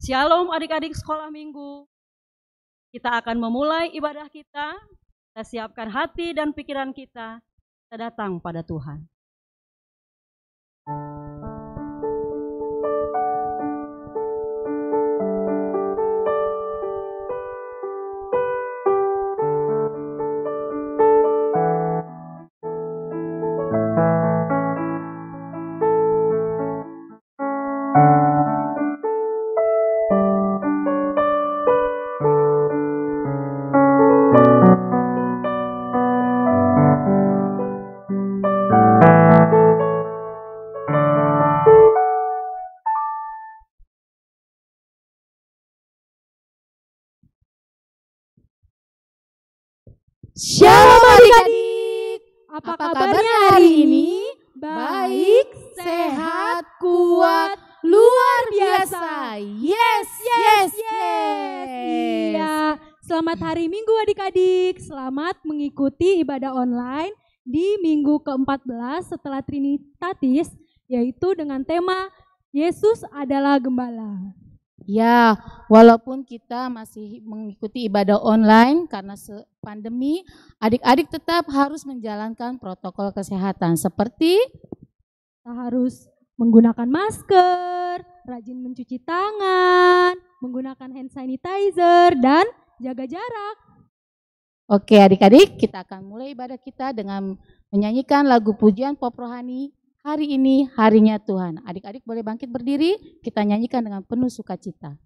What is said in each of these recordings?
Shalom adik-adik sekolah minggu. Kita akan memulai ibadah kita. Kita siapkan hati dan pikiran kita. Kita datang pada Tuhan. Shalom adik-adik, apa kabarnya hari ini? Baik, sehat, kuat, luar biasa. Yes. Iya, selamat hari Minggu adik-adik. Selamat mengikuti ibadah online di minggu ke-14 setelah Trinitatis, yaitu dengan tema Yesus adalah Gembala. Ya, walaupun kita masih mengikuti ibadah online karena pandemi, adik-adik tetap harus menjalankan protokol kesehatan seperti Kita harus menggunakan masker, rajin mencuci tangan, menggunakan hand sanitizer, dan jaga jarak. Oke adik-adik, kita akan mulai ibadah kita dengan menyanyikan lagu pujian pop rohani. Hari ini harinya Tuhan. Adik-adik boleh bangkit berdiri, kita nyanyikan dengan penuh sukacita.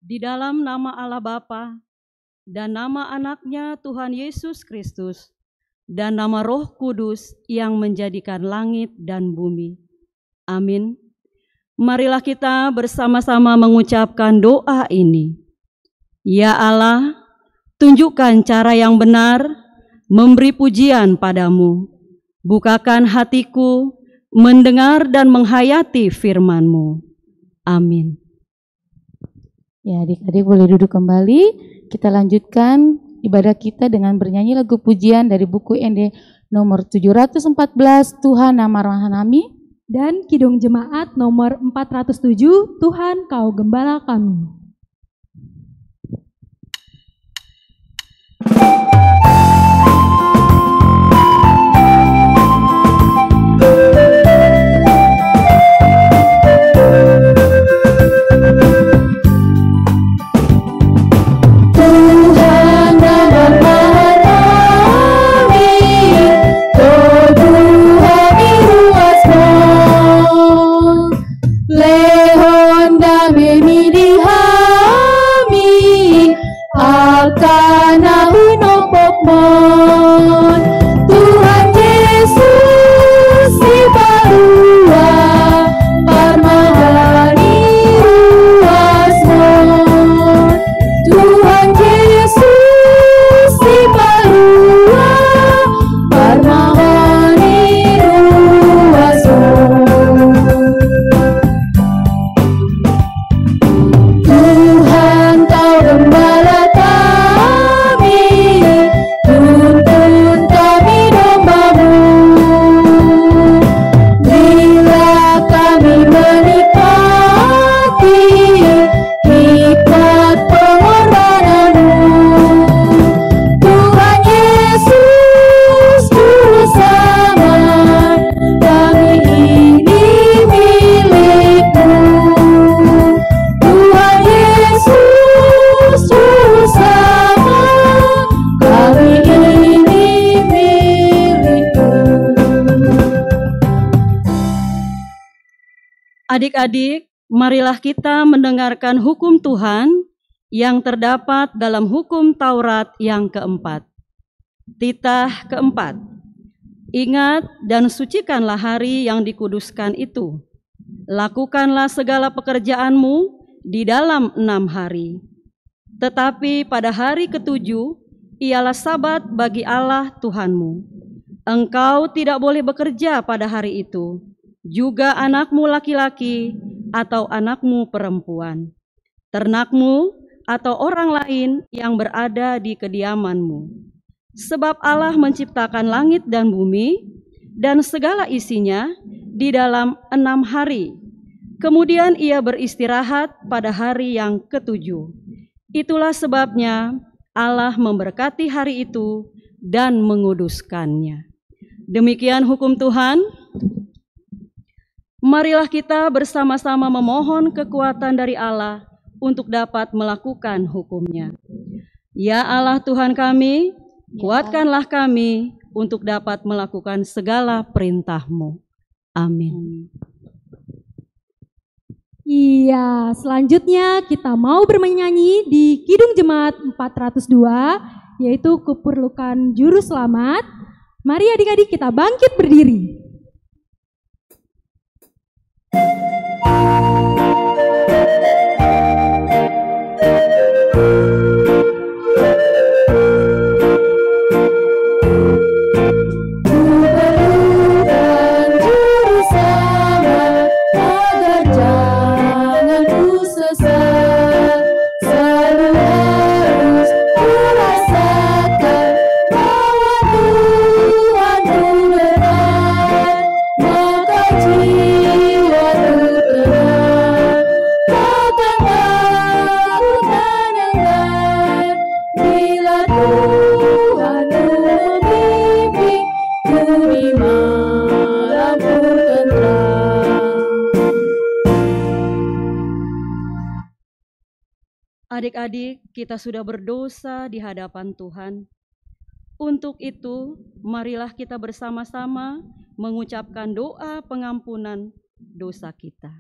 Di dalam nama Allah Bapa dan nama anaknya Tuhan Yesus Kristus dan nama Roh Kudus yang menjadikan langit dan bumi. Amin. Marilah kita bersama-sama mengucapkan doa ini. Ya Allah, tunjukkan cara yang benar memberi pujian padamu. Bukakan hatiku mendengar dan menghayati firman-Mu. Amin. Ya, adik-adik boleh duduk kembali. Kita lanjutkan ibadah kita dengan bernyanyi lagu pujian dari buku ND nomor 714, Tuhan Nama Rohani, dan Kidung Jemaat nomor 407, Tuhan Kau Gembala Kami. Lehonda memilihan Adik-adik, marilah kita mendengarkan hukum Tuhan yang terdapat dalam hukum Taurat yang keempat. Titah keempat. Ingat dan sucikanlah hari yang dikuduskan itu. Lakukanlah segala pekerjaanmu di dalam 6 hari. Tetapi pada hari ketujuh, ialah sabat bagi Allah Tuhanmu. Engkau tidak boleh bekerja pada hari itu, juga anakmu laki-laki atau anakmu perempuan, ternakmu atau orang lain yang berada di kediamanmu. Sebab Allah menciptakan langit dan bumi dan segala isinya di dalam 6 hari. Kemudian ia beristirahat pada hari yang ketujuh. Itulah sebabnya Allah memberkati hari itu dan menguduskannya. Demikian hukum Tuhan. Marilah kita bersama-sama memohon kekuatan dari Allah untuk dapat melakukan hukum-Nya. Ya Allah Tuhan kami, kuatkanlah kami untuk dapat melakukan segala perintah-Mu. Amin. Iya, selanjutnya kita mau bernyanyi di Kidung Jemaat 402, yaitu Kuperlukan Juru Selamat. Mari adik-adik kita bangkit berdiri. Adik-adik, kita sudah berdosa di hadapan Tuhan. Untuk itu, marilah kita bersama-sama mengucapkan doa pengampunan dosa kita.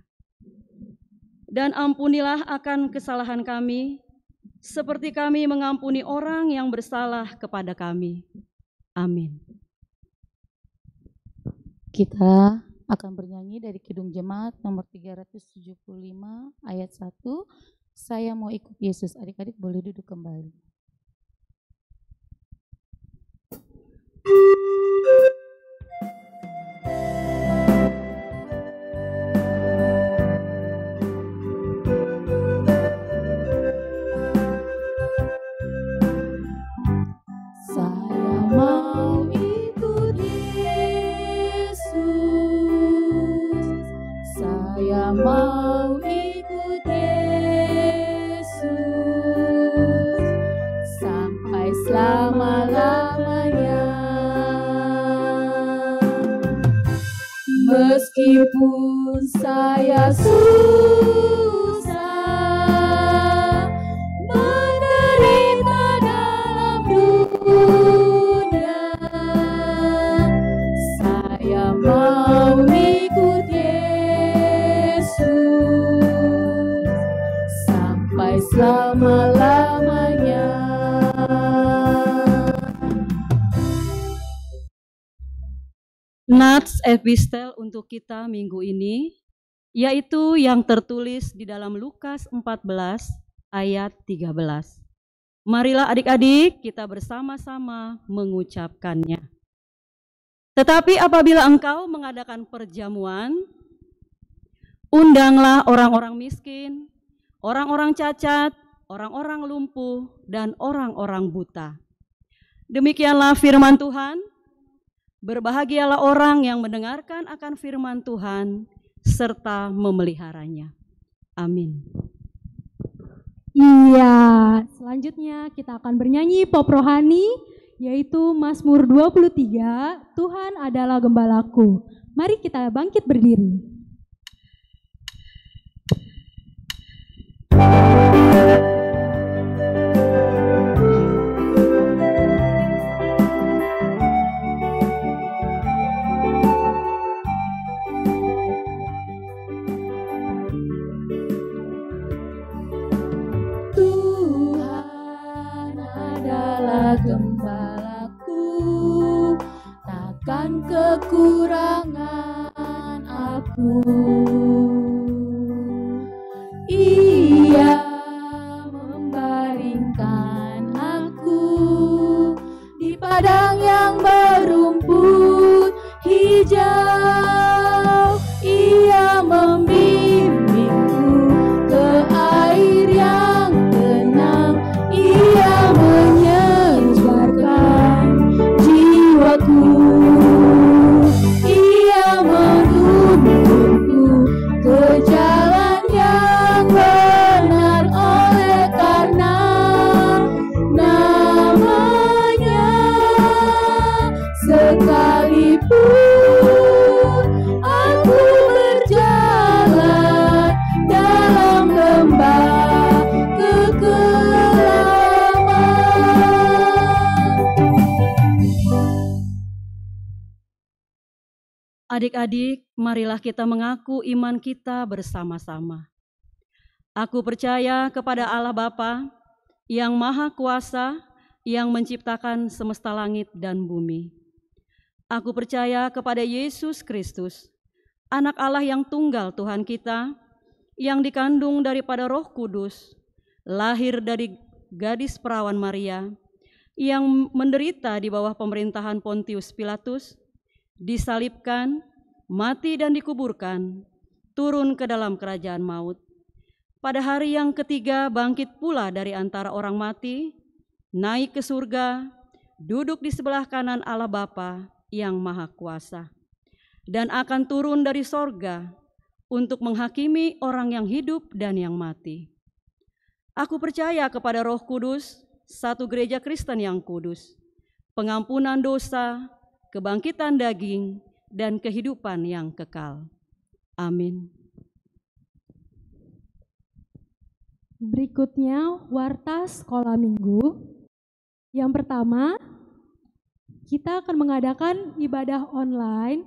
Dan ampunilah akan kesalahan kami, seperti kami mengampuni orang yang bersalah kepada kami. Amin. Kita akan bernyanyi dari Kidung Jemaat nomor 375 ayat 1. Saya mau ikut Yesus. Adik-adik boleh duduk kembali. Saya mau ikut Yesus. Saya mau ikut sampai selama-lamanya. Meskipun saya susah menderita dalam dunia, saya mau ikut Yesus sampai selama-lamanya. Nats epistel untuk kita minggu ini, yaitu yang tertulis di dalam Lukas 14 ayat 13. Marilah adik-adik kita bersama-sama mengucapkannya. Tetapi apabila engkau mengadakan perjamuan, undanglah orang-orang miskin, orang-orang cacat, orang-orang lumpuh, dan orang-orang buta. Demikianlah firman Tuhan. Berbahagialah orang yang mendengarkan akan firman Tuhan serta memeliharanya. Amin. Iya, selanjutnya kita akan bernyanyi pop rohani, yaitu Mazmur 23, Tuhan adalah gembalaku. Mari kita bangkit berdiri. kekurangan aku. Ia membaringkan aku di padang yang berumput hijau. Ia membimbingku ke air yang tenang. Ia menyegarkan jiwaku. Ia menuntunku ke jalan yang benar oleh karena namanya. Sekalipun aku berjalan dalam lembah kekelaman. Adik-adik, marilah kita mengaku iman kita bersama-sama. Aku percaya kepada Allah Bapa yang Maha Kuasa, yang menciptakan semesta langit dan bumi. Aku percaya kepada Yesus Kristus, Anak Allah yang tunggal Tuhan kita, yang dikandung daripada Roh Kudus, lahir dari gadis perawan Maria, yang menderita di bawah pemerintahan Pontius Pilatus, disalibkan, mati dan dikuburkan, turun ke dalam kerajaan maut. Pada hari yang ketiga bangkit pula dari antara orang mati, naik ke surga, duduk di sebelah kanan Allah Bapa yang Maha Kuasa, dan akan turun dari sorga untuk menghakimi orang yang hidup dan yang mati. Aku percaya kepada Roh Kudus, satu gereja Kristen yang kudus, pengampunan dosa, kebangkitan daging, dan kehidupan yang kekal. Amin. Berikutnya warta sekolah minggu. Yang pertama, kita akan mengadakan ibadah online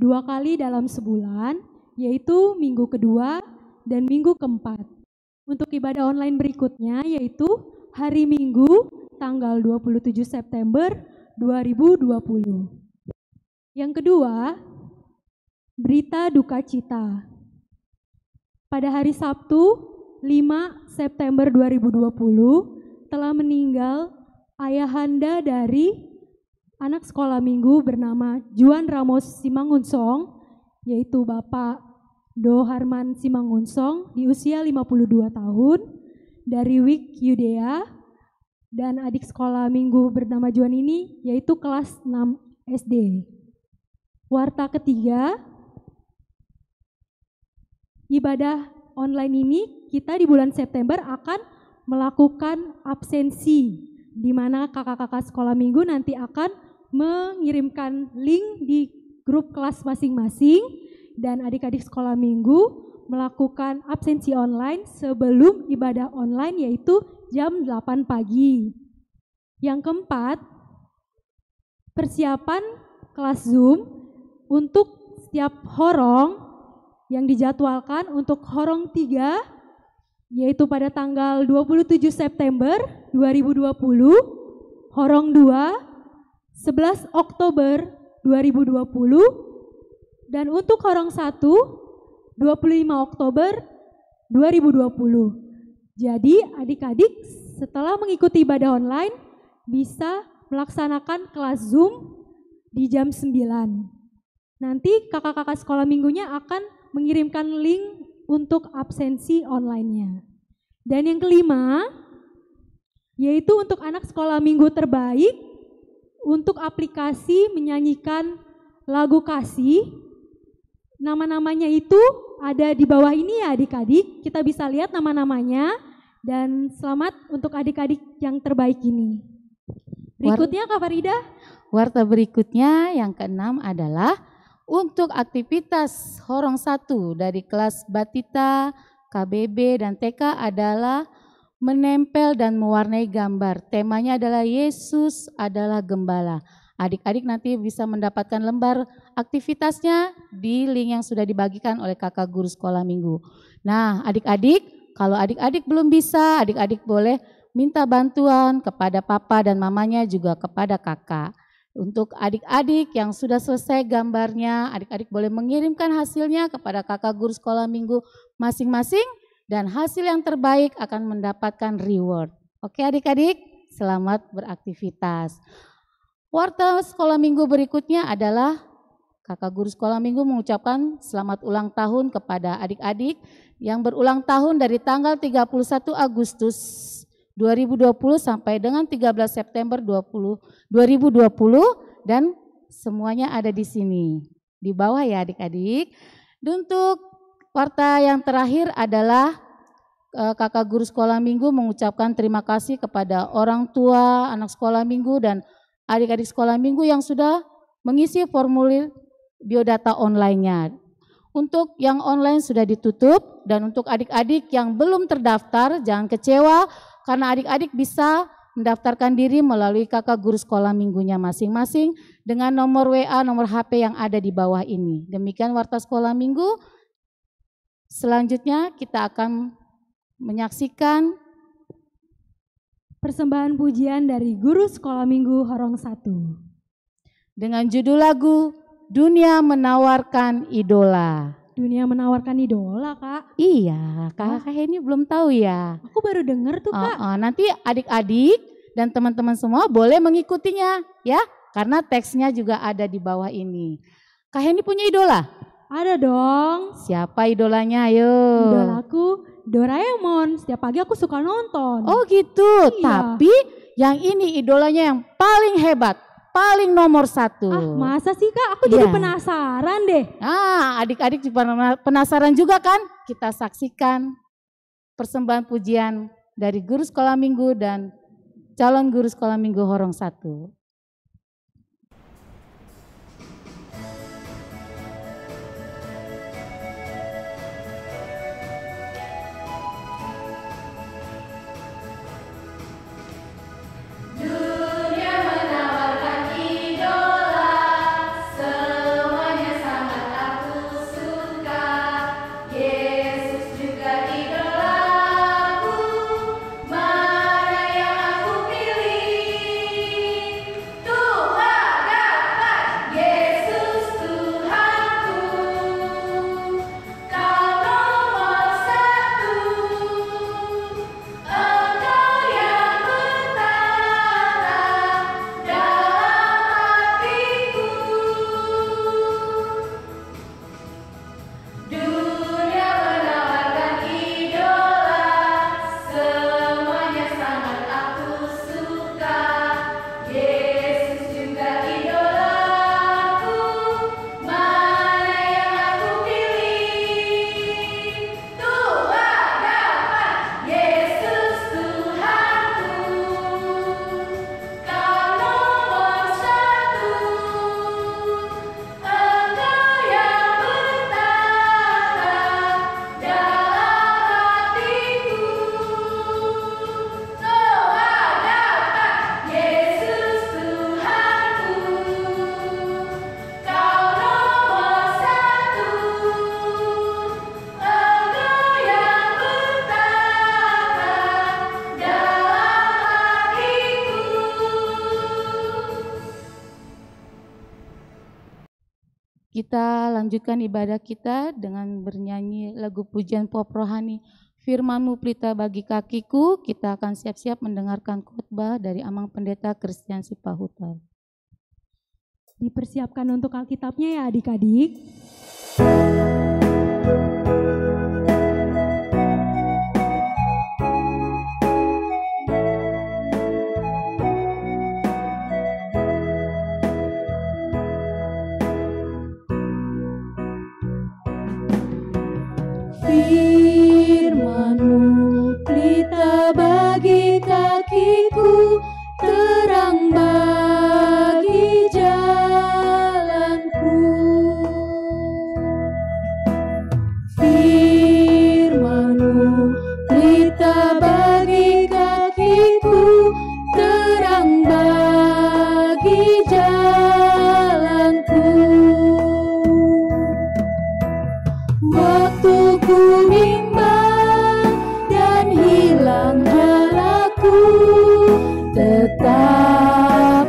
2 kali dalam sebulan, yaitu minggu kedua dan minggu keempat. Untuk ibadah online berikutnya yaitu hari Minggu tanggal 27 September 2020. Yang kedua, berita duka cita. Pada hari Sabtu 5 September 2020 telah meninggal ayahanda dari anak sekolah minggu bernama Juan Ramos Simangunsong, yaitu Bapak Do Harman Simangunsong di usia 52 tahun dari Wik Yudea, dan adik sekolah minggu bernama Juan ini yaitu kelas 6 SD. Warta ketiga, ibadah online ini kita di bulan September akan melakukan absensi, di mana kakak-kakak sekolah minggu nanti akan mengirimkan link di grup kelas masing-masing, dan adik-adik sekolah minggu melakukan absensi online sebelum ibadah online yaitu jam 8 pagi. Yang keempat, persiapan kelas Zoom untuk setiap horong yang dijadwalkan untuk horong 3 yaitu pada tanggal 27 September 2020, horong 2 11 Oktober 2020, dan untuk horong 1 25 Oktober 2020. Jadi adik-adik setelah mengikuti ibadah online bisa melaksanakan kelas Zoom di jam 9. Nanti kakak-kakak sekolah minggunya akan mengirimkan link untuk absensi online-nya. Dan yang kelima, yaitu untuk anak sekolah minggu terbaik, untuk aplikasi menyanyikan lagu kasih. Nama-namanya itu ada di bawah ini ya adik-adik, kita bisa lihat nama-namanya, dan selamat untuk adik-adik yang terbaik ini. Berikutnya Kak Farida. Warta berikutnya yang keenam adalah untuk aktivitas horong 1 dari kelas Batita, KBB, dan TK adalah menempel dan mewarnai gambar. Temanya adalah Yesus adalah Gembala. Adik-adik nanti bisa mendapatkan lembar aktivitasnya di link yang sudah dibagikan oleh kakak guru sekolah minggu. Nah adik-adik, kalau adik-adik belum bisa, adik-adik boleh minta bantuan kepada papa dan mamanya juga kepada kakak. Untuk adik-adik yang sudah selesai gambarnya, adik-adik boleh mengirimkan hasilnya kepada kakak guru sekolah minggu masing-masing dan hasil yang terbaik akan mendapatkan reward. Oke adik-adik, selamat beraktivitas. Warta sekolah minggu berikutnya adalah kakak guru sekolah minggu mengucapkan selamat ulang tahun kepada adik-adik yang berulang tahun dari tanggal 31 Agustus 2020 sampai dengan 13 September 2020 dan semuanya ada di sini. Di bawah ya adik-adik. Untuk warta yang terakhir adalah kakak guru sekolah minggu mengucapkan terima kasih kepada orang tua anak sekolah minggu dan adik-adik sekolah minggu yang sudah mengisi formulir biodata online-nya. Untuk yang online sudah ditutup dan untuk adik-adik yang belum terdaftar jangan kecewa karena adik-adik bisa mendaftarkan diri melalui kakak guru sekolah minggunya masing-masing dengan nomor WA, nomor HP yang ada di bawah ini. Demikian warta sekolah minggu. Selanjutnya kita akan menyaksikan persembahan pujian dari guru sekolah minggu Horong 1 dengan judul lagu Dunia Menawarkan Idola. Dunia Menawarkan Idola, Kak. Iya, Kak ini belum tahu ya. Aku baru dengar tuh, Kak. Nanti adik-adik dan teman-teman semua boleh mengikutinya ya, karena teksnya juga ada di bawah ini. Kak Heni punya idola? Ada dong. Siapa idolanya? Ayo. Idolaku Doraemon. Setiap pagi aku suka nonton. Oh gitu. Iya. Tapi yang ini idolanya yang paling hebat. Paling nomor 1. Masa sih Kak? Aku jadi penasaran deh. Adik-adik juga penasaran juga kan? Kita saksikan persembahan pujian dari guru sekolah minggu dan calon guru sekolah minggu Horong 1. Kita lanjutkan ibadah kita dengan bernyanyi lagu pujian pop rohani Firman-Mu Pelita Bagi Kakiku. Kita akan siap-siap mendengarkan khotbah dari Amang Pendeta Christian Sipahuta. Dipersiapkan untuk Alkitabnya ya adik-adik. Firman-Mu pelita bagi kakiku, terang bagi jalanku. Firman-Mu pelita bagi kakiku, terang bagi jalanku. Waktu ku bimbang dan hilang jalaku, tetaplah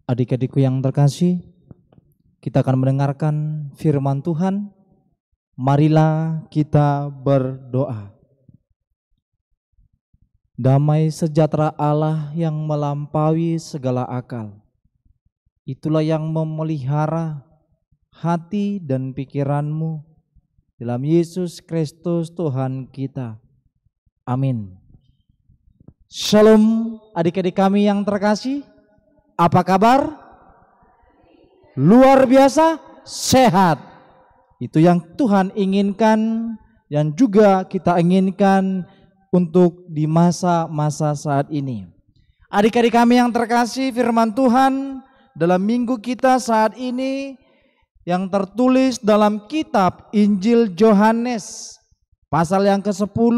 Adik-adikku yang terkasih, kita akan mendengarkan firman Tuhan. Marilah kita berdoa. Damai sejahtera Allah yang melampaui segala akal, itulah yang memelihara hati dan pikiranmu dalam Yesus Kristus Tuhan kita. Amin. Shalom adik-adik kami yang terkasih. Apa kabar? Luar biasa sehat. Itu yang Tuhan inginkan dan juga kita inginkan untuk di masa-masa saat ini. Adik-adik kami yang terkasih, firman Tuhan dalam minggu kita saat ini yang tertulis dalam kitab Injil Yohanes pasal yang ke-10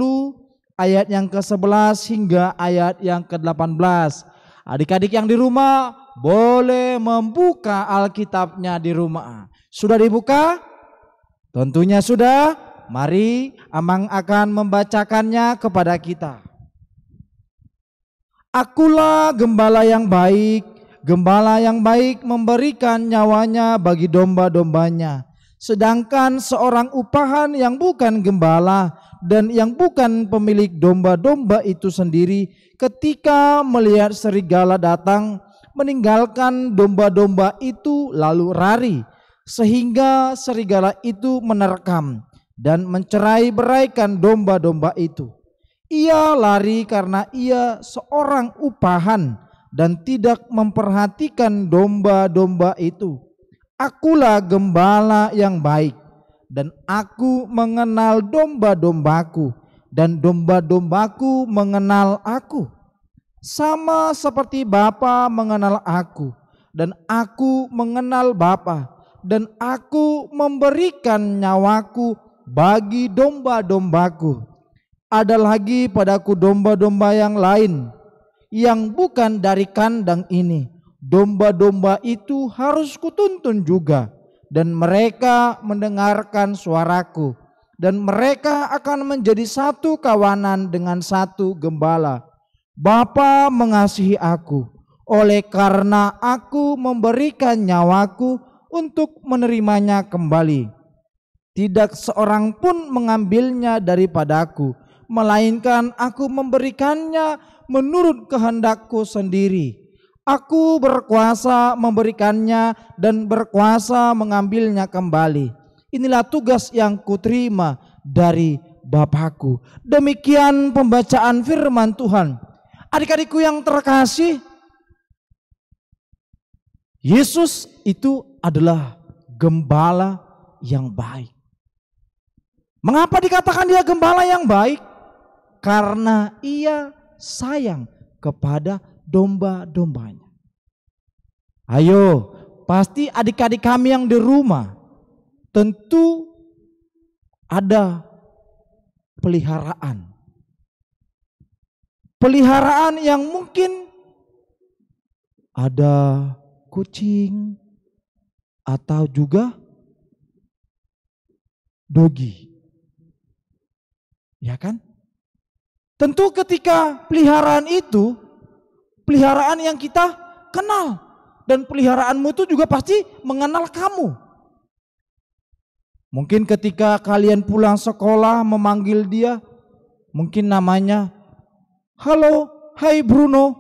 ayat yang ke-11 hingga ayat yang ke-18. Adik-adik yang di rumah boleh membuka Alkitabnya di rumah. Sudah dibuka? Tentunya sudah. Mari Amang akan membacakannya kepada kita. Akulah gembala yang baik. Gembala yang baik memberikan nyawanya bagi domba-dombanya. Sedangkan seorang upahan yang bukan gembala dan yang bukan pemilik domba-domba itu sendiri, ketika melihat serigala datang, meninggalkan domba-domba itu lalu lari, sehingga serigala itu menerkam dan mencerai-beraikan domba-domba itu. Ia lari karena ia seorang upahan dan tidak memperhatikan domba-domba itu. Akulah gembala yang baik, dan aku mengenal domba-dombaku, dan domba-dombaku mengenal aku. Sama seperti Bapa mengenal aku, dan aku mengenal Bapa, dan aku memberikan nyawaku bagi domba-dombaku. Ada lagi padaku domba-domba yang lain, yang bukan dari kandang ini. Domba-domba itu harus kutuntun juga, dan mereka mendengarkan suaraku, dan mereka akan menjadi satu kawanan dengan satu gembala. Bapa mengasihi aku, oleh karena aku memberikan nyawaku untuk menerimanya kembali. Tidak seorang pun mengambilnya daripadaku, melainkan aku memberikannya menurut kehendakku sendiri. Aku berkuasa memberikannya dan berkuasa mengambilnya kembali. Inilah tugas yang kuterima dari Bapakku. Demikian pembacaan firman Tuhan. Adik-adikku yang terkasih, Yesus itu adalah gembala yang baik. Mengapa dikatakan dia gembala yang baik? Karena ia sayang kepada domba-dombanya. Ayo, pasti adik-adik kami yang di rumah tentu ada peliharaan. Peliharaan yang mungkin ada kucing atau juga dogi. Ya kan? Tentu ketika peliharaan itu, peliharaan yang kita kenal, dan peliharaanmu itu juga pasti mengenal kamu. Mungkin ketika kalian pulang sekolah memanggil dia, mungkin namanya, halo, hai Bruno.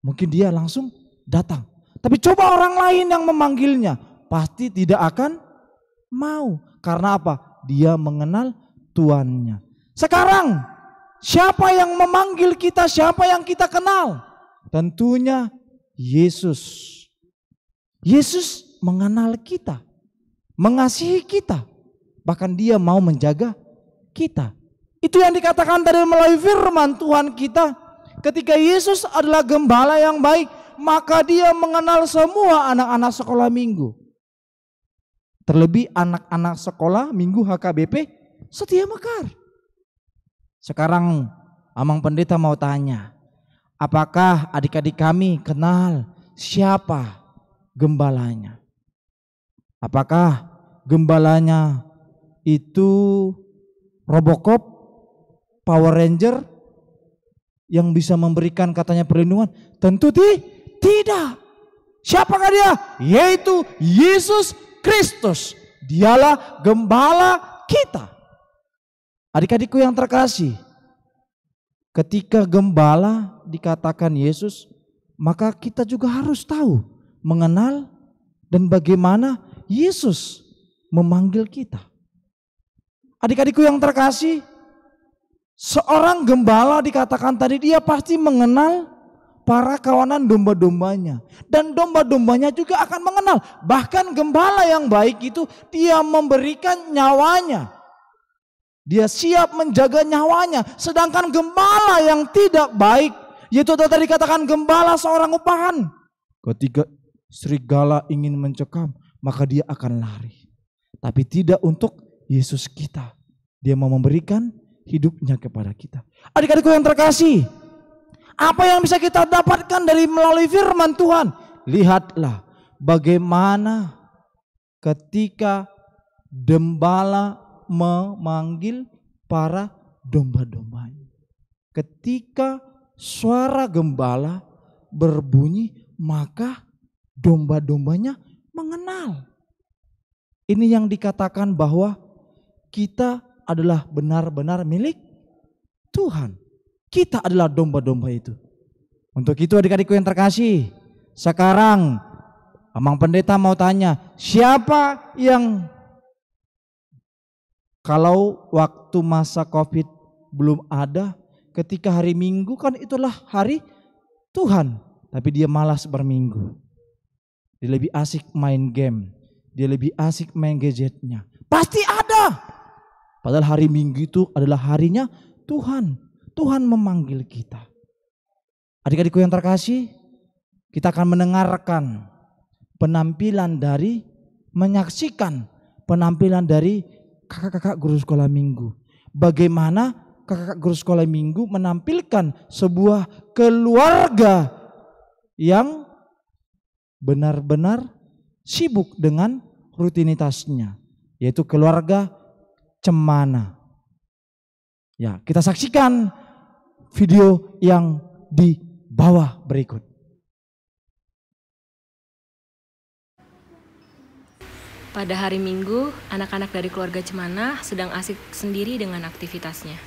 Mungkin dia langsung datang. Tapi coba orang lain yang memanggilnya, pasti tidak akan mau. Karena apa? Dia mengenal tuannya. Sekarang, siapa yang memanggil kita, siapa yang kita kenal? Tentunya Yesus. Yesus mengenal kita, mengasihi kita, bahkan dia mau menjaga kita. Itu yang dikatakan tadi melalui firman Tuhan kita. Ketika Yesus adalah gembala yang baik, maka dia mengenal semua anak-anak sekolah minggu. Terlebih anak-anak sekolah minggu HKBP Setia Mekar. Sekarang Amang Pendeta mau tanya, apakah adik-adik kami kenal siapa gembalanya? Apakah gembalanya itu Robocop, Power Ranger yang bisa memberikan katanya perlindungan? Tentu tidak. Siapakah dia? Yaitu Yesus Kristus. Dialah gembala kita. Adik-adikku yang terkasih, ketika gembala dikatakan Yesus, maka kita juga harus tahu, mengenal dan bagaimana Yesus memanggil kita. Adik-adikku yang terkasih, seorang gembala dikatakan tadi dia pasti mengenal para kawanan domba-dombanya. Dan domba-dombanya juga akan mengenal. Bahkan gembala yang baik itu dia memberikan nyawanya. Dia siap menjaga nyawanya. Sedangkan gembala yang tidak baik, yaitu tadi dikatakan gembala seorang upahan. Ketika serigala ingin mencekam, maka dia akan lari. Tapi tidak untuk Yesus kita. Dia mau memberikan hidupnya kepada kita. Adik-adikku yang terkasih, apa yang bisa kita dapatkan dari melalui firman Tuhan? Lihatlah bagaimana ketika gembala memanggil para domba-dombanya. Ketika suara gembala berbunyi, maka domba-dombanya mengenal. Ini yang dikatakan bahwa kita adalah benar-benar milik Tuhan. Kita adalah domba-domba itu. Untuk itu adik-adikku yang terkasih, sekarang Amang Pendeta mau tanya, siapa yang kalau waktu masa COVID belum ada, ketika hari Minggu kan itulah hari Tuhan, tapi dia malas berminggu. Dia lebih asik main game, dia lebih asik main gadgetnya. Pasti ada. Padahal hari Minggu itu adalah harinya Tuhan. Tuhan memanggil kita. Adik-adikku yang terkasih, kita akan mendengarkan penampilan dari, menyaksikan penampilan dari kakak-kakak guru sekolah minggu. Bagaimana kakak-kakak guru sekolah minggu menampilkan sebuah keluarga yang benar-benar sibuk dengan rutinitasnya, yaitu keluarga cemana. Ya, kita saksikan video yang di bawah berikut. Pada hari Minggu, anak-anak dari keluarga Cemana sedang asik sendiri dengan aktivitasnya.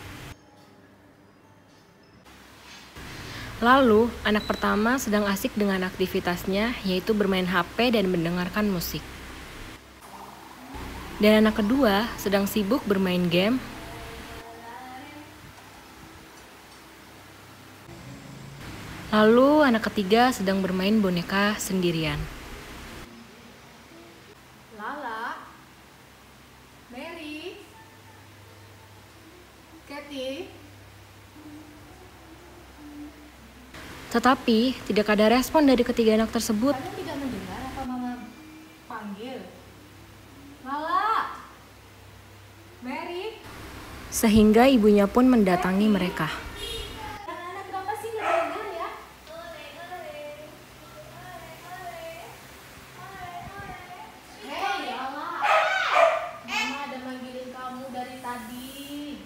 Lalu, anak pertama sedang asik dengan aktivitasnya, yaitu bermain HP dan mendengarkan musik. Dan anak kedua sedang sibuk bermain game. Lalu, anak ketiga sedang bermain boneka sendirian. Tetapi tidak ada respon dari ketiga anak tersebut. Kalian tidak mendengar apa mama panggil? Lala, Mary. Sehingga ibunya pun mendatangi mereka. Anak-anak kenapa sih nggak dengar ya? Hei Lala, mama ada manggilin kamu dari tadi.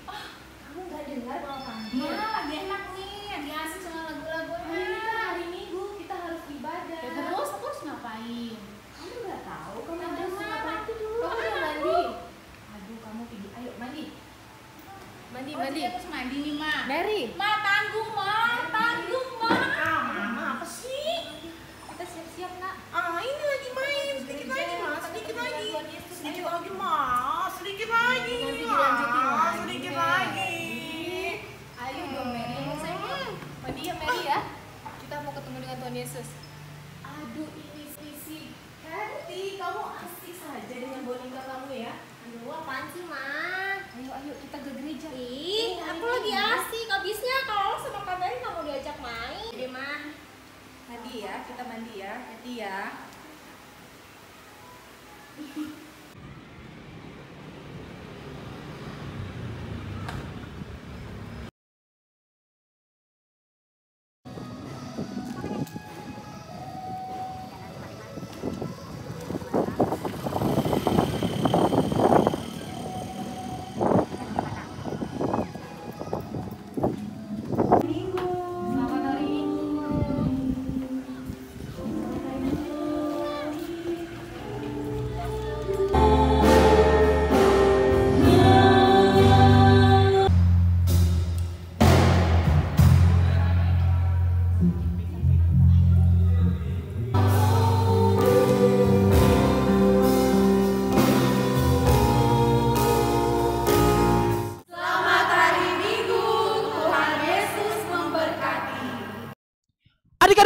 Kamu nggak dengar mama panggil? Ma, lagi enak nih, lagi asik sama lagu-lagunya. Ini kan hari Minggu, kita harus ibadah. Ya, terus ngapain? Kamu nggak tahu? Kamu harus ngapain dulu? Kamu udah mandi? Aduh, kamu tidur. Ayo mandi. Mandi. Terus mandi nih, Ma. Mary. Ma, tanggung, Ma. Ah, Mama, apa sih? Kita siap-siap, Nak. Ini lagi main, sedikit lagi, Ma. Sedikit lagi, Ma. Sedikit lagi. Nanti dilanjutin lagi. Sedikit lagi. Ayo dong, Mary. Mandi ya, Mary ya. Kita mau ketemu dengan Tuhan Yesus. Aduh, ini si Kathy, kamu asik saja dengan boneka kamu ya. Aduh, apaan sih, Ma? Ayo kita ke gereja. Ih, aku lagi asik. Abisnya kalau lo sama Kak Mary kamu diajak main. Deh, Ma. Mandi ya, kita mandi ya. Hati ya. Selamat hari Minggu.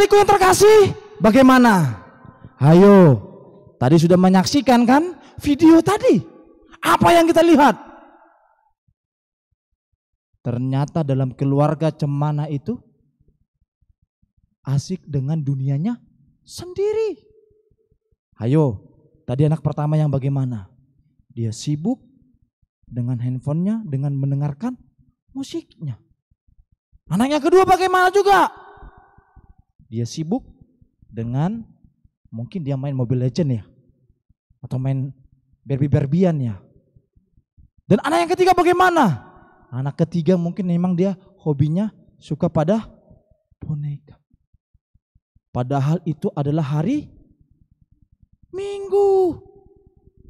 adik-adikku yang terkasih, bagaimana? Ayo, tadi sudah menyaksikan kan video tadi? Apa yang kita lihat? Ternyata dalam keluarga cemana itu asik dengan dunianya sendiri. Ayo, tadi anak pertama yang bagaimana? Dia sibuk dengan handphonenya, dengan mendengarkan musiknya. Anaknya kedua bagaimana juga? Dia sibuk dengan mungkin dia main Mobile Legends ya, atau main Barbie-Barbian ya. Dan anak yang ketiga bagaimana? Anak ketiga mungkin memang dia hobinya suka pada boneka. Padahal itu adalah hari Minggu.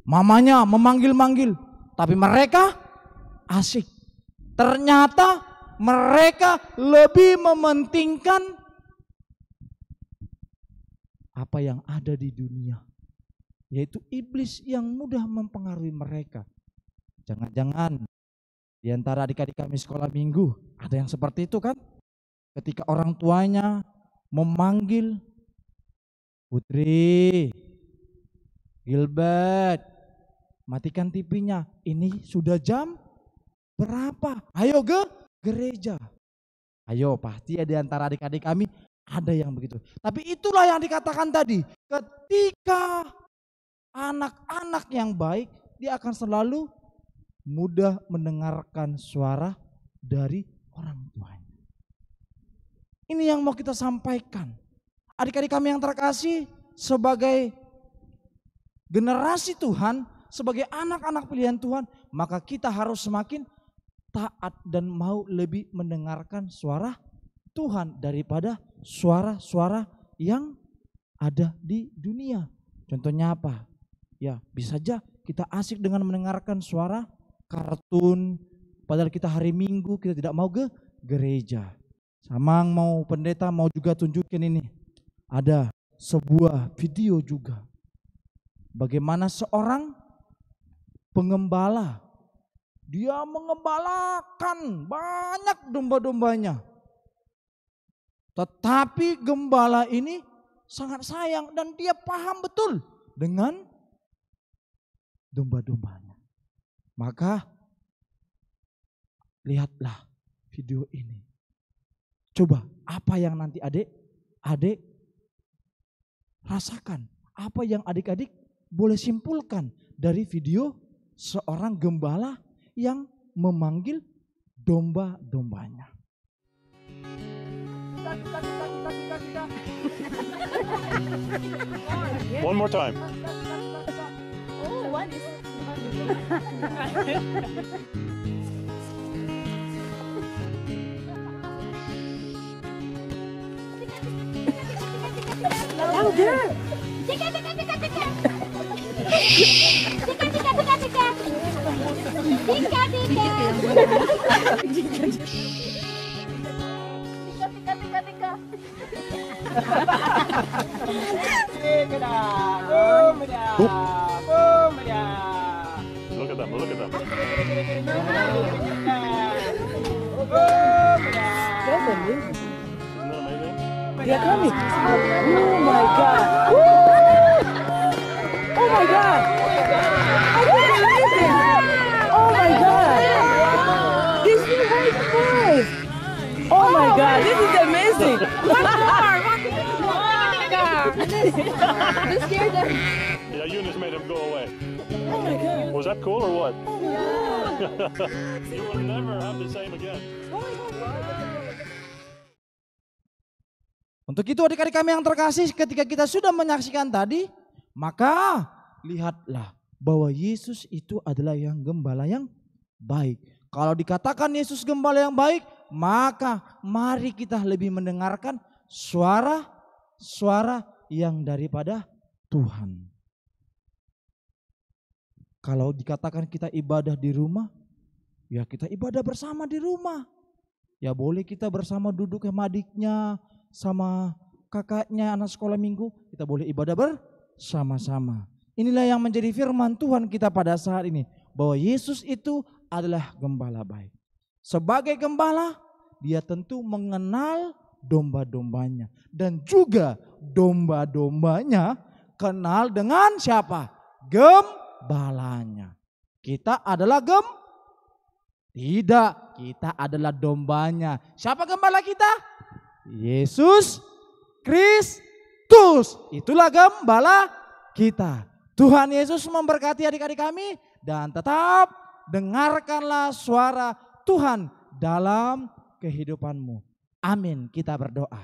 Mamanya memanggil-manggil, tapi mereka asik. Ternyata mereka lebih mementingkan apa yang ada di dunia, yaitu iblis yang mudah mempengaruhi mereka. Jangan-jangan di antara adik-adik kami sekolah minggu ada yang seperti itu kan? Ketika orang tuanya memanggil, Putri, Gilbert, matikan TV-nya. Ini sudah jam berapa? Ayo ke gereja. Ayo, pasti di antara adik-adik kami ada yang begitu. Tapi itulah yang dikatakan tadi. Ketika anak-anak yang baik, dia akan selalu mudah mendengarkan suara dari orang tuanya. Ini yang mau kita sampaikan. Adik-adik kami yang terkasih, sebagai generasi Tuhan, sebagai anak-anak pilihan Tuhan, maka kita harus semakin taat dan mau lebih mendengarkan suara Tuhan daripada suara-suara yang ada di dunia. Contohnya apa? Ya, bisa saja kita asik dengan mendengarkan suara kartun, padahal kita hari Minggu kita tidak mau ke gereja. Samang mau pendeta mau juga tunjukin ini. Ada sebuah video juga. Bagaimana seorang pengembala, dia mengembalakan banyak domba-dombanya. Tetapi gembala ini sangat sayang dan dia paham betul dengan domba-dombanya. Maka lihatlah video ini. Coba apa yang nanti adik rasakan. Apa yang adik-adik boleh simpulkan dari video seorang gembala yang memanggil domba-dombanya. One more time. Oh, one is Louder. Tika, tika, tika, tika. Tika, tika, tika, tika. Tika, tika. Tika, tika, tika. Look at them, look at them. That's amazing. Isn't that amazing? They're coming. Oh my God. Oh my God. I can't believe it. Oh my God. This is very nice. Oh my God. This is amazing. One more. You scared them. Yeah, Eunice made him go away. Oh my God. Was that cool or what? Oh my God. You will never have the same again. Untuk itu adik-adik kami yang terkasih, ketika kita sudah menyaksikan tadi, maka lihatlah bahwa Yesus itu adalah yang gembala yang baik. Kalau dikatakan Yesus gembala yang baik, maka mari kita lebih mendengarkan suara yang daripada Tuhan. Kalau dikatakan kita ibadah di rumah, ya kita ibadah bersama di rumah. Ya boleh kita bersama duduk sama adiknya, sama kakaknya anak sekolah minggu, kita boleh ibadah bersama-sama. Inilah yang menjadi firman Tuhan kita pada saat ini, bahwa Yesus itu adalah gembala baik. Sebagai gembala, dia tentu mengenal domba-dombanya. Dan juga domba-dombanya kenal dengan siapa? Gembalanya. Kita adalah Tidak, kita adalah dombanya. Siapa gembala kita? Yesus Kristus. Itulah gembala kita. Tuhan Yesus memberkati adik-adik kami dan tetap dengarkanlah suara Tuhan dalam kehidupanmu. Amin. Kita berdoa.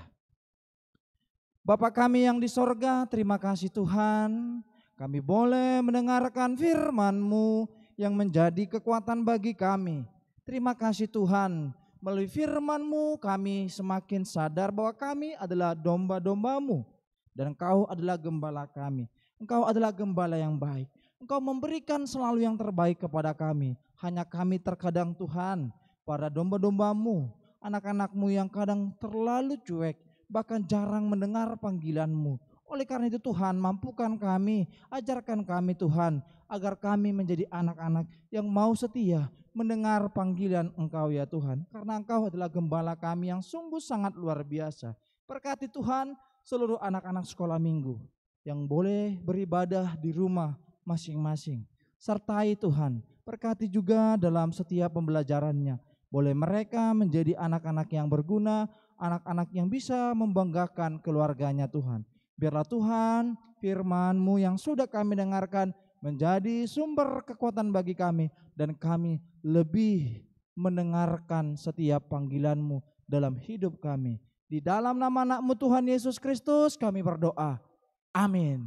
Bapa kami yang di sorga, terima kasih Tuhan. Kami boleh mendengarkan firman-Mu yang menjadi kekuatan bagi kami. Terima kasih Tuhan, melalui firman-Mu kami semakin sadar bahwa kami adalah domba-domba-Mu. Dan Engkau adalah gembala kami. Engkau adalah gembala yang baik. Engkau memberikan selalu yang terbaik kepada kami. Hanya kami terkadang Tuhan, para domba-domba-Mu, anak-anak-Mu yang kadang terlalu cuek, bahkan jarang mendengar panggilan-Mu. Oleh karena itu Tuhan, mampukan kami, ajarkan kami Tuhan, agar kami menjadi anak-anak yang mau setia mendengar panggilan Engkau ya Tuhan. Karena Engkau adalah gembala kami yang sungguh sangat luar biasa. Berkati Tuhan seluruh anak-anak sekolah minggu yang boleh beribadah di rumah masing-masing. Sertai Tuhan, berkati juga dalam setiap pembelajarannya. Boleh mereka menjadi anak-anak yang berguna, anak-anak yang bisa membanggakan keluarganya Tuhan. Biarlah Tuhan firman-Mu yang sudah kami dengarkan menjadi sumber kekuatan bagi kami. Dan kami lebih mendengarkan setiap panggilan-Mu dalam hidup kami. Di dalam nama anak-Mu Tuhan Yesus Kristus kami berdoa. Amin.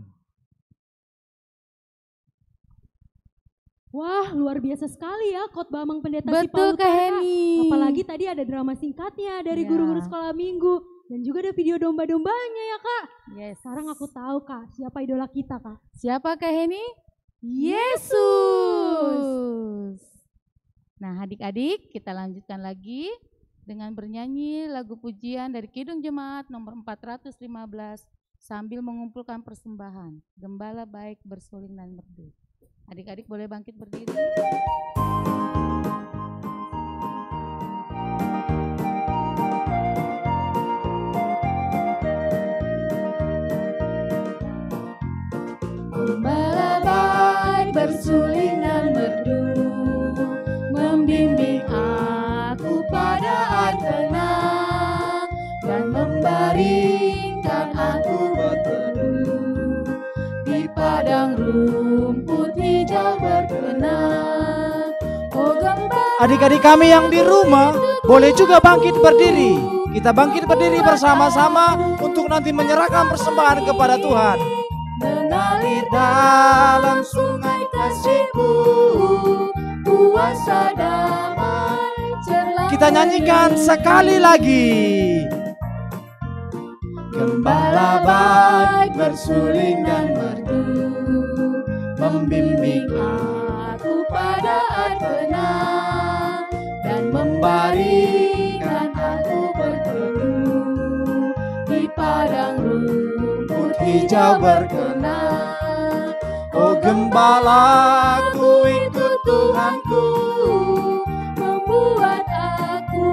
Wah, luar biasa sekali ya khotbah Mang Pendeta Betul Kak Heni. Apalagi tadi ada drama singkatnya dari guru-guru sekolah minggu. Dan juga ada video domba-dombanya ya Kak. Yes. Sekarang aku tahu Kak, siapa idola kita Kak. Siapa Kak Heni? Yesus. Nah adik-adik kita lanjutkan lagi dengan bernyanyi lagu pujian dari Kidung Jemaat nomor 415 sambil mengumpulkan persembahan. Gembala baik bersuling dan merdu. Adik-adik boleh bangkit berdiri. Gembala baik bersuling dan merdu, membimbing aku pada air tenang dan membaringkan aku berteduh di padang rumput hijau berkenan. Oh gembala. Adik-adik kami yang di rumah boleh juga bangkit berdiri. Kita bangkit berdiri bersama-sama untuk nanti menyerahkan persembahan kepada Tuhan. Mengalir dalam sungai kasih-Mu, kuasa damai cerlah. Kita nyanyikan sekali lagi. Gembala baik bersuling dan merdu, membimbing aku pada air tenang dan membaringkan aku berteduh di padang rumput hijau berkenan. Oh gembalaku ikut Tuhanku, Membuat aku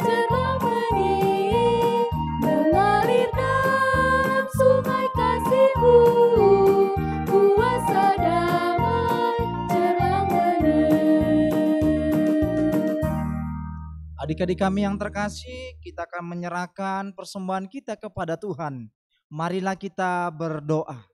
cerah bening, mengalir dalam sungai kasih-Mu, kuasa damai cerah bening. Adik-adik kami yang terkasih, kita akan menyerahkan persembahan kita kepada Tuhan. Marilah kita berdoa.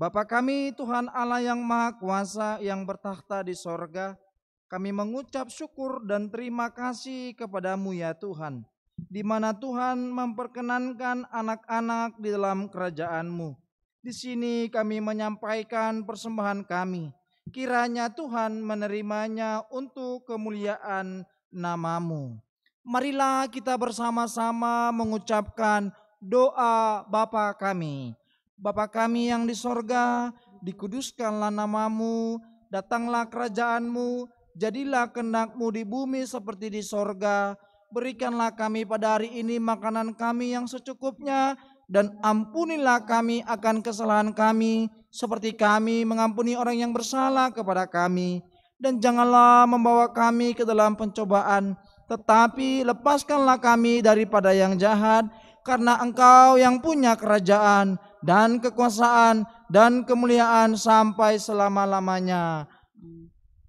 Bapa kami Tuhan Allah yang Maha Kuasa yang bertakhta di sorga, kami mengucap syukur dan terima kasih kepada-Mu ya Tuhan, di mana Tuhan memperkenankan anak-anak di dalam kerajaan-Mu. Di sini kami menyampaikan persembahan kami, kiranya Tuhan menerimanya untuk kemuliaan nama-Mu. Marilah kita bersama-sama mengucapkan doa Bapa kami. Bapa kami yang di sorga, dikuduskanlah nama-Mu, datanglah kerajaan-Mu, jadilah kehendak-Mu di bumi seperti di sorga. Berikanlah kami pada hari ini makanan kami yang secukupnya, dan ampunilah kami akan kesalahan kami, seperti kami mengampuni orang yang bersalah kepada kami. Dan janganlah membawa kami ke dalam pencobaan, tetapi lepaskanlah kami daripada yang jahat, karena Engkau yang punya kerajaan dan kekuasaan dan kemuliaan sampai selama-lamanya.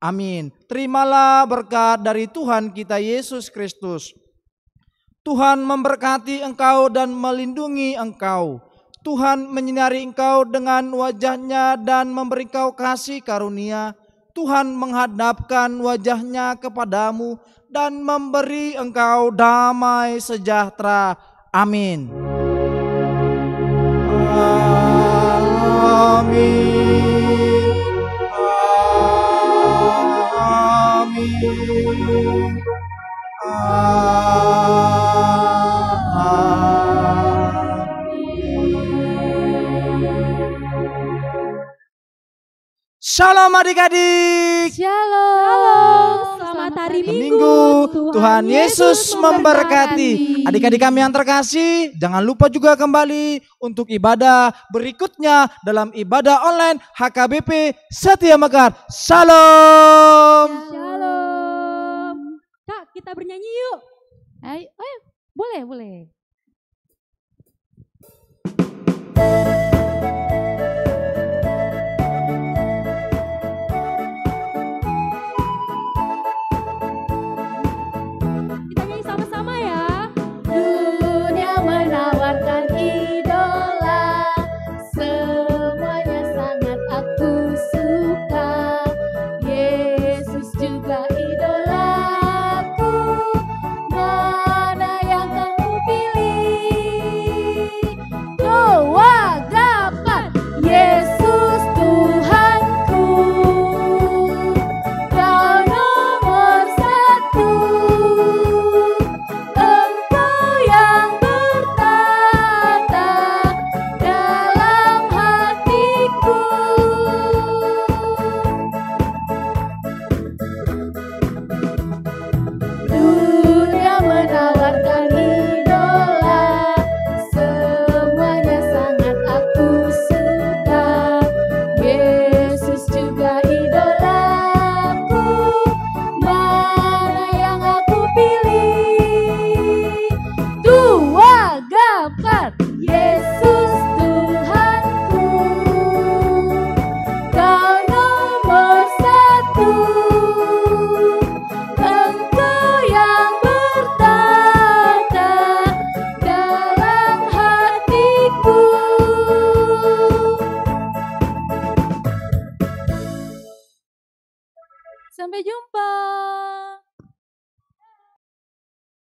Amin. Terimalah berkat dari Tuhan kita Yesus Kristus. Tuhan memberkati engkau dan melindungi engkau. Tuhan menyinari engkau dengan wajah-Nya dan memberi engkau kasih karunia. Tuhan menghadapkan wajah-Nya kepadamu dan memberi engkau damai sejahtera. Amin. Amin. Shalom adik-adik. Shalom. Selamat hari Minggu. Tuhan Yesus memberkati. Adik-adik kami yang terkasih, jangan lupa juga kembali untuk ibadah berikutnya dalam ibadah online HKBP Setia Mekar. Shalom. Shalom. Kak, kita bernyanyi yuk. Ayo, boleh. Kita nyanyi sama-sama ya. Dunia menawarkan idola, semuanya sangat aku suka. Yesus juga idolaku, mana yang kamu pilih? Doa dapat Yesus Tuhanku, Kau nomor satu. Engkau yang bertata dalam hatiku. Dunia menawarkan idola, semuanya sangat aku suka. Yesus juga idolaku, mana yang aku pilih? Dua gapat Yesus Tuhanku, Kau nomor satu. Engkau yang bertata dalam hatiku. Sampai jumpa.